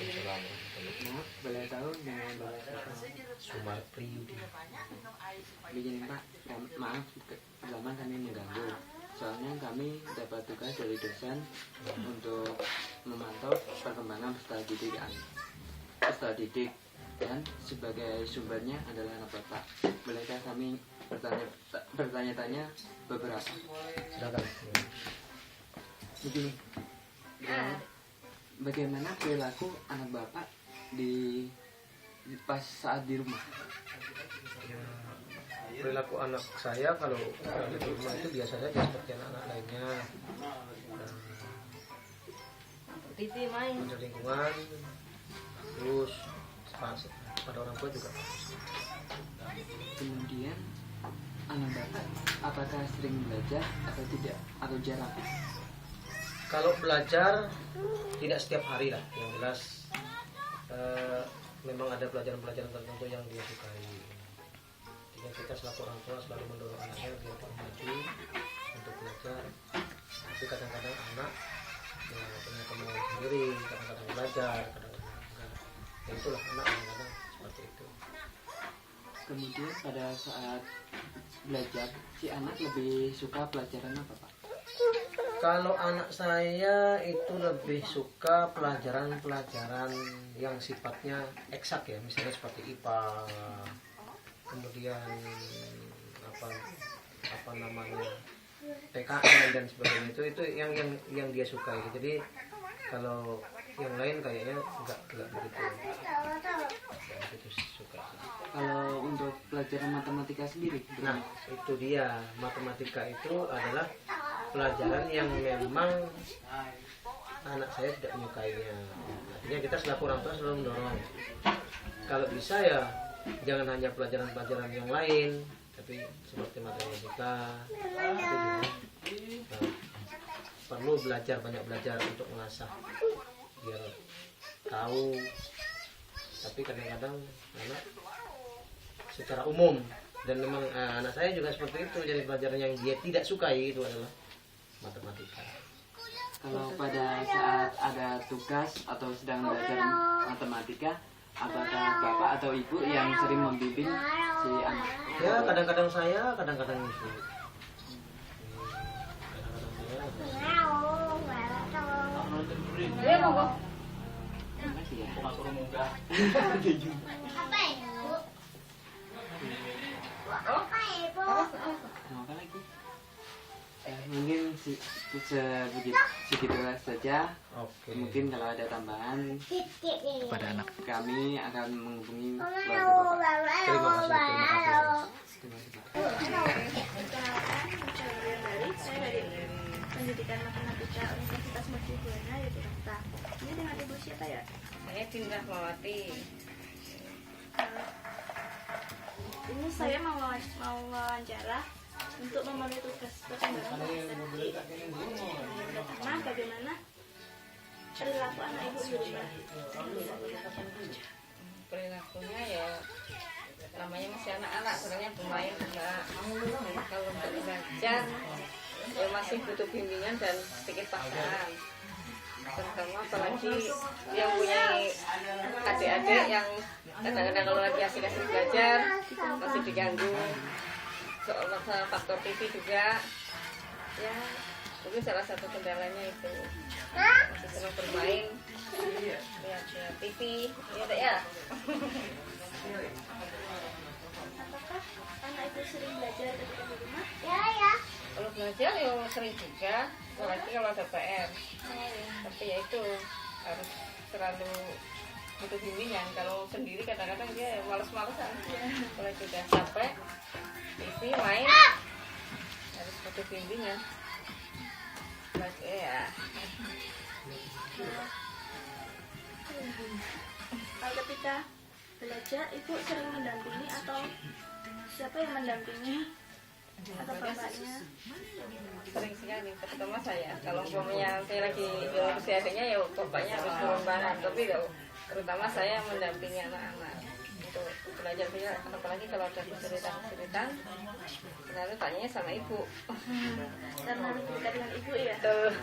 Waalaikumsalam. Maaf, boleh tahu dengan Bapak Sumar Priyudi. begini Pak, maaf pertama kami mengganggu. Soalnya kami dapat tugas dari dosen untuk memantau perkembangan peserta didik dan sebagai sumbernya adalah anak Bapak. Bolehkah kami bertanya-tanya beberapa? Silakan. Begini, bagaimana perilaku anak Bapak pas saat di rumah? Perilaku anak saya kalau di rumah itu biasa saja seperti anak-anak lainnya. TV main. Ada lingkungan, terus pada orang tua juga. Kemudian anak Bapak apakah sering belajar atau tidak, atau jarang? Kalau belajar tidak setiap hari lah, yang jelas memang ada pelajaran-pelajaran tertentu yang dia sukai. Artinya kita selaku orang tua selalu mendorong anaknya biar maju untuk belajar. Tapi kadang-kadang anak ya, punya kemauan sendiri, kadang-kadang belajar, kadang-kadang enggak. Ya itulah anak kadang-kadang seperti itu. Kemudian pada saat belajar, si anak lebih suka pelajaran apa Pak? Kalau anak saya itu lebih suka pelajaran-pelajaran yang sifatnya eksak ya, misalnya seperti IPA, kemudian apa namanya PKN dan sebagainya, itu yang dia sukai. Jadi kalau yang lain kayaknya enggak begitu suka. Kalau untuk pelajaran matematika sendiri, Nah, itu dia. Matematika itu adalah pelajaran yang memang anak saya tidak menyukainya. Artinya kita selaku orang tua selalu mendorong. Kalau bisa ya jangan hanya pelajaran-pelajaran yang lain, tapi seperti matematika itu juga perlu belajar, banyak belajar untuk mengasah biar tahu. Tapi kadang-kadang anak secara umum, dan memang anak saya juga seperti itu, jadi pelajaran yang dia tidak sukai itu adalah matematika. kalau pada saat ada tugas atau sedang belajar matematika, apakah Bapak atau Ibu yang sering membimbing si anak? Ya, kadang-kadang saya, kadang-kadang ibu. Dia mau kok. Terima kasih ya. Apa lagi? Mungkin segitulah saja. Oke. Mungkin kalau ada tambahan Pada anak. kami akan menghubungi keluarga Bapak. Terima kasih. Terima kasih Pak. Saya dari Pendidikan Matematika Universitas Mercubuana Yogyakarta. Ini dengan Ibu siapa ya? Saya Dinda Mawati. Ini saya mau wawancara untuk memenuhi tugas perkembangan bahasa. Pertama, bagaimana perilaku anak ibu di rumah? Perilakunya ya namanya masih anak-anak, sebenarnya bermain enggak. Kalau untuk belajar ya masih butuh bimbingan dan sedikit paksaan. Terutama apalagi yang punya adik-adik yang kadang-kadang kalau lagi asik-asik belajar masih diganggu. Soal masalah faktor TV juga ya mungkin salah satu kendalanya itu masih sering bermain lihat TV ya Dek ya. Apakah anak ibu sering belajar ketika di rumah? Kalau belajar ya sering juga, apalagi kalau ada PR. Tapi ya itu harus selalu butuh bimbingan. Kalau sendiri kadang-kadang dia males-malesan. Kalau sudah capek TV main harus butuh bimbingan. Ya. Kalau ketika belajar, ibu sering mendampingi atau siapa yang mendampingi? Atau bapaknya? Sering sekali, terutama saya. Kalau umpamanya saya lagi ngurusi adiknya ya bapaknya harus turun barang. Tapi terutama saya mendampingi anak-anak untuk belajar belajar. Apalagi kalau ada kesulitan, selalu tanya sama ibu. Karena harus dekat dengan ibu ya. Tuh.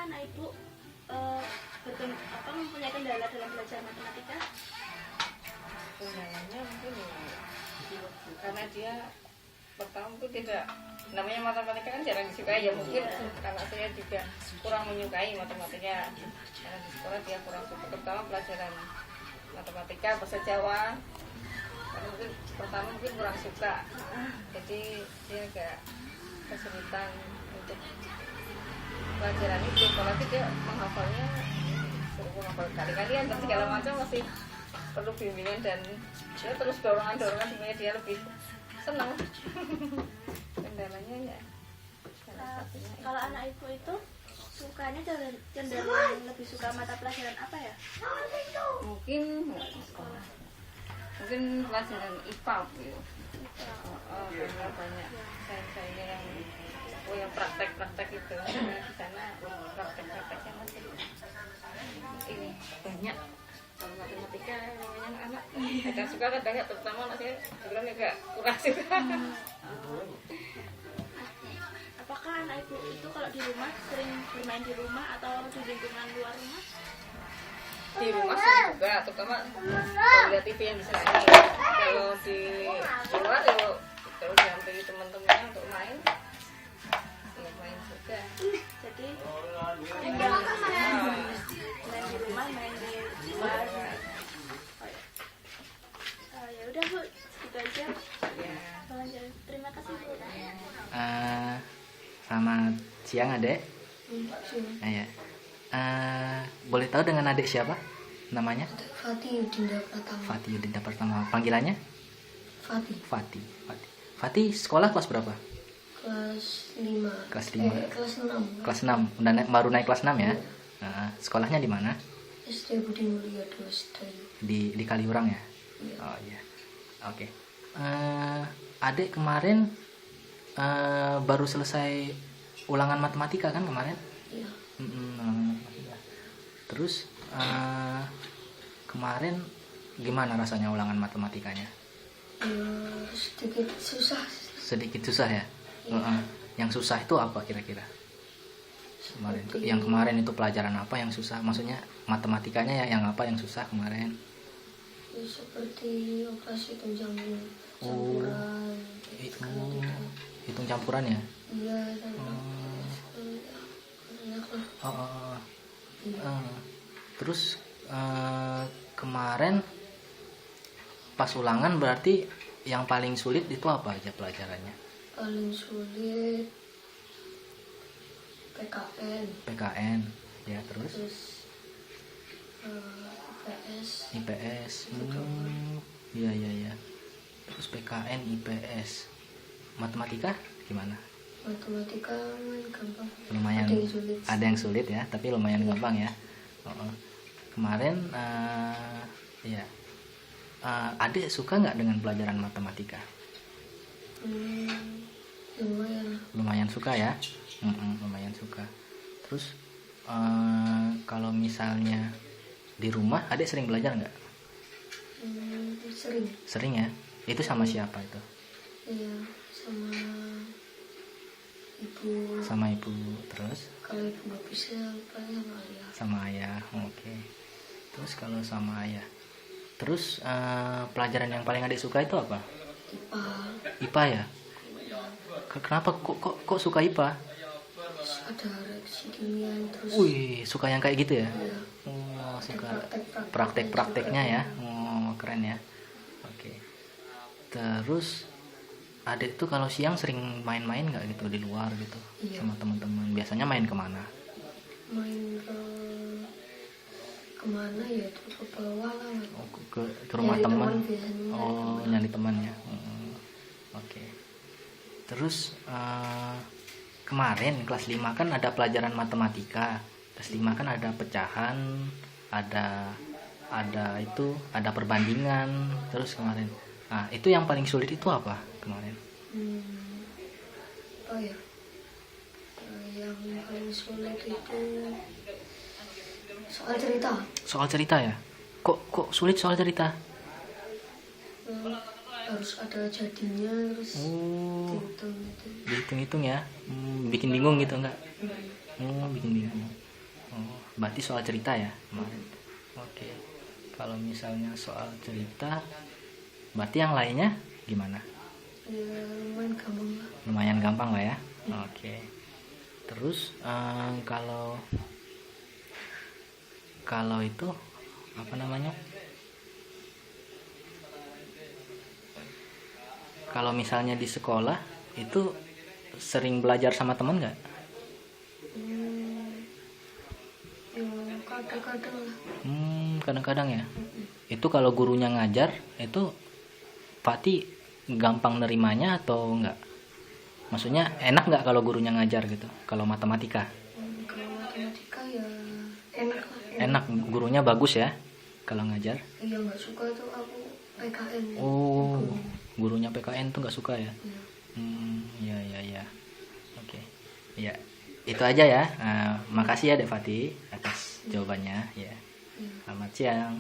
anak ibu mempunyai kendala dalam belajar matematika? Kendalanya mungkin ya, karena dia pertama mungkin tidak, namanya matematika kan jarang disukai ya, mungkin karena saya juga kurang menyukai matematika, karena di sekolah dia kurang suka, terutama pelajaran matematika, bahasa Jawa, karena mungkin pertama mungkin kurang suka, jadi dia agak kesulitan untuk pelajaran itu, apalagi dia menghafalnya suruh menghafal kali-kalian dan segala macam, masih perlu bimbingan dan dia terus dorongan supaya dia lebih senang. Kendalanya ya salah satunya itu. Kalau anak ibu itu sukanya cenderung lebih suka mata pelajaran apa ya? mungkin pelajaran IPA gitu. Karena banyak saya yang praktek itu, di sana prakteknya masih ini banyak. Kalau matematika namanya anak kadang suka kadang nggak, terutama anak saya bilang agak kurang suka. Apakah anak ibu itu kalau di rumah sering bermain di rumah atau di lingkungan luar rumah? Di rumah sih juga, terutama kalau lihat TV yang di sana ini. Kalau di luar kalau dihampiri teman-temannya untuk main ya main juga. Jadi main di rumah, main di luar. Ya udah Bu, segitu aja. Ya. Terima kasih Bu. Selamat siang adek. Ya. Boleh tahu dengan adik siapa namanya? Fatih Yudinda Pratama. Fatih Yudinda Pratama. Panggilannya? Fatih. Fatih sekolah kelas berapa? Kelas 5. Kelas 5. Kelas 6. Kelas 6. Baru naik kelas 6 ya? Sekolahnya di mana? SD Budi Mulia 2 Sedayu. Di Kaliurang ya? Iya. Oh iya. Oke. Adik kemarin baru selesai ulangan matematika kan kemarin? Iya. Ulangan matematika. Terus kemarin gimana rasanya ulangan matematikanya? Sedikit susah. Sedikit susah ya? Iya. Yang susah itu apa kira-kira? Yang kemarin itu pelajaran apa yang susah? Maksudnya matematikanya ya yang apa yang susah kemarin? Ya, seperti operasi campuran. Hitung campuran ya? Iya, dan banyak lah. Iya. Terus kemarin pas ulangan berarti yang paling sulit itu apa aja pelajarannya? Paling sulit PKN ya, terus IPS. Iya. Terus PKN, IPS. Matematika gimana? Matematika gampang. Lumayan. Ada yang sulit ya, tapi lumayan gampang ya. Kemarin ya. Adik suka nggak dengan pelajaran matematika? Lumayan suka ya. Lumayan suka. Terus kalau misalnya di rumah adik sering belajar nggak? Sering ya. Itu sama siapa itu? Iya, sama ibu. Terus kalau ibu nggak bisa paling sama ayah. Sama ayah. Oke. Terus kalau sama ayah, terus pelajaran yang paling adik suka itu apa? IPA ya. Kenapa kok suka IPA? Ada reaksi kimia terus. Wih, suka yang kayak gitu ya? Iya. Oh, suka Praktek-prakteknya prakteknya ya. Oh, keren ya. Oke. Terus adik tuh kalau siang sering main-main nggak gitu di luar gitu? Iya. Sama teman-teman. Biasanya main kemana? Main kemana ya, itu ke bawah lah. Oh, ke rumah Nyari teman. biasanya. Oh, nyari temannya. Oke. Terus kemarin kelas 5 kan ada pelajaran matematika. Kelas 5 kan ada pecahan, ada perbandingan. Terus kemarin, itu yang paling sulit itu apa kemarin? Apa ya? Yang paling sulit itu soal cerita ya? Kok sulit soal cerita? Harus ada jadinya, terus dihitung-hitung. Dihitung-hitung ya. Bikin bingung gitu enggak? Bikin bingung. Berarti soal cerita ya kemarin. Oke. Kalau misalnya soal cerita, berarti yang lainnya gimana? Ya lumayan gampang lah. Lumayan gampang lah ya. Oke. Terus kalau itu apa namanya? Kalau misalnya di sekolah itu sering belajar sama teman nggak? Ya kadang-kadang lah. Kadang-kadang ya. Itu kalau gurunya ngajar itu Fatih gampang nerimanya atau enggak? Maksudnya enak nggak kalau gurunya ngajar gitu? Kalau matematika? Kalau matematika ya enak lah. Enak, gurunya bagus ya kalau ngajar. Iya nggak suka tuh aku PKN. Oh, gurunya PKN tuh nggak suka ya? Iya. Ya. Oke. Ya, itu aja ya. Makasih ya Dek Fatih atas jawabannya ya. Iya. Selamat siang.